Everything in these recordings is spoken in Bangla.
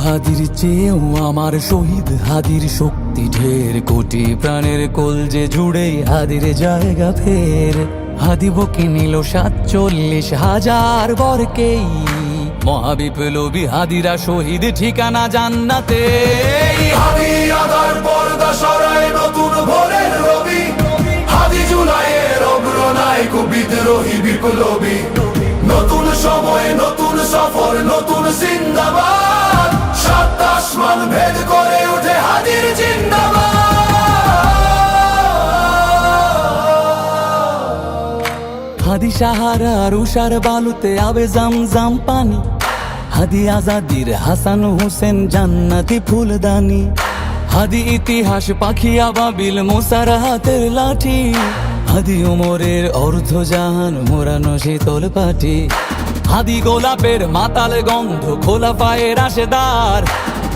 হাদির চেয়েও আমার শহীদ হাদির শক্তি ঢের, কোটি প্রাণের কলজে জুড়ে হাদির জায়গা ফের। হাদি বকে নিল ৪৭,০০০ বরকেই, মহাবিপ্লবী হাদিরা শহীদ ঠিকানা জান্নাতে। হাদি আদার পর্দা সরায় নতুন ভোরের রবি, হাদি জুলাইয়ের অগ্রনায়ক বিদ্রোহী বিপ্লবী। নতুন সময় নতুন সফর নতুন জিন্দাবাদ, সাত আসমান ভেদ করে ওঠে হাদির জিন্দাবাদ। হাদি সাহারার উষার বালুতে আবে জামজাম পানি, হাদি আজাদির হাসান হোসেন জান্নাতি ফুলদানি। হাদি ইতিহাস পাখি আবাবিল মুসার হাতের লাঠি, হাদি ওমরের অর্ধজাহান মোরানো শীতল পাটি। হাদি গোলাপের মাতাল গন্ধ খোলা পায়ের রাশেদার,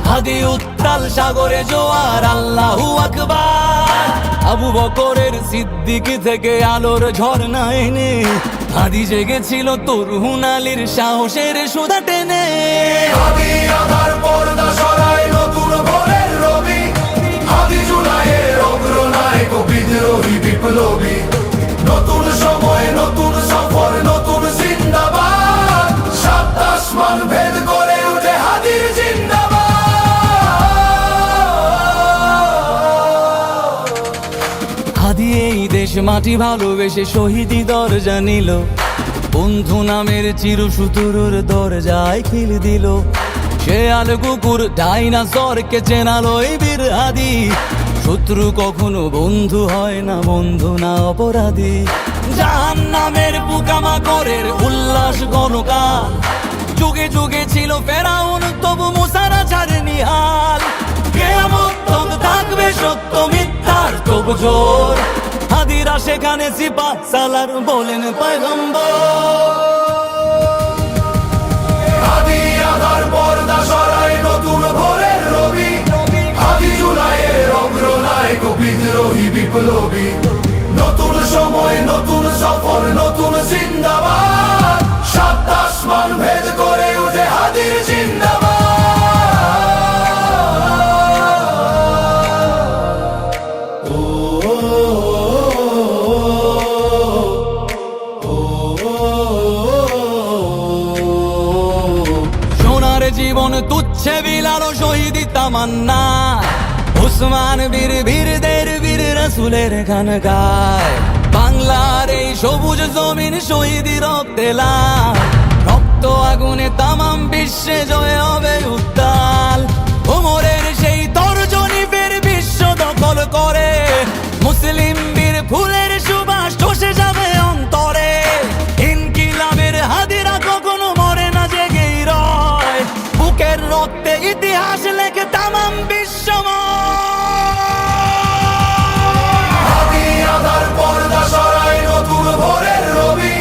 হাদি উত্তাল সাগরে জোয়ার আল্লাহু আকবার। আবু বকরের সিদ্দিক থেকে আলোর ঝর্ণা এনে, হাদি জেগেছিল তরুণ আলীর সাহসের সুধা টেনে। হাদি আধার পর্দা সরায় নতুন ভোরের রবি, হাদি জুলাইয়ের অগ্রনায়ক বিদ্রোহী বিপ্লবী। নতুন সময় নতুন সফর নতুন জিন্দাবাদ, সাত আসমান ভেদ করে ওঠে হাদির জিন্দাবাদ। হাদি এই দেশ মাটি ভালোবেসে শহীদি দরজা নিল, বন্ধু নামের চিরসুতুরুর দরজায় খিল দিল। সে আল কুকুর ডাইনাসরকে চেনালো এই বীর হাদি, শত্রু কখনো বন্ধু হয় না, বন্ধু না অপরাধী। জাহান্নামের পোকামাকড়ের উল্লাস গণকাল, যুগে যুগে ছিল ফেরাউন তবু মুসারা ছাড়েনি হাল। কিয়ামত তক থাকবে সত্য মিথ্যার তবু জোর, হাদিরা সেখানে সিপাহ সালার বলেন পয়গম্বর। হাদি আধার পর্দা সরায় নতুন ভোরের রবি, হাদি জুলাইয়ের অগ্রনায়ক বিদ্রোহী বিপ্লবী। নতুন সময় নতুন সফর নতুন জিন্দাবাদ, সাত আসমান ভেদ করে ওঠে হাদির জিন্দাবাদ। সোনার জীবন তুচ্ছে বিলালো শহীদি তামান্না, উসমান বীর বীরদের বীর রাসূলের গান গায়। বাংলার এই সবুজ জমিন শহীদি রক্তে লাল, রক্ত আগুনে তামাম বিশ্বে জয় হবে উত্তাল। ওমরের সেই তর্জনী ফের বিশ্ব দখল করে, মুসলিম বীর ফুলের সুবাস চষে যাবে অন্তরে। ইনকিলাবের হাদিরা কখনো মরে না, জেগেই রয়, বুকের রক্তে ইতিহাস লেখে তামাম বিশ্বময়। হাদি আধার পর্দা সরায় নতুন ভোরের রবি,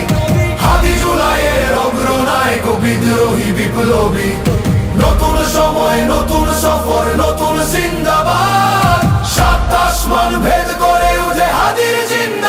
হাদি জুলাইয়ের অগ্রনায়ক বিদ্রোহী বিপ্লবী। নতুন সময় নতুন সফর নতুন জিন্দাবাদ, সাত আসমান ভেদ করে ওঠে হাদির জিন্দাবাদ।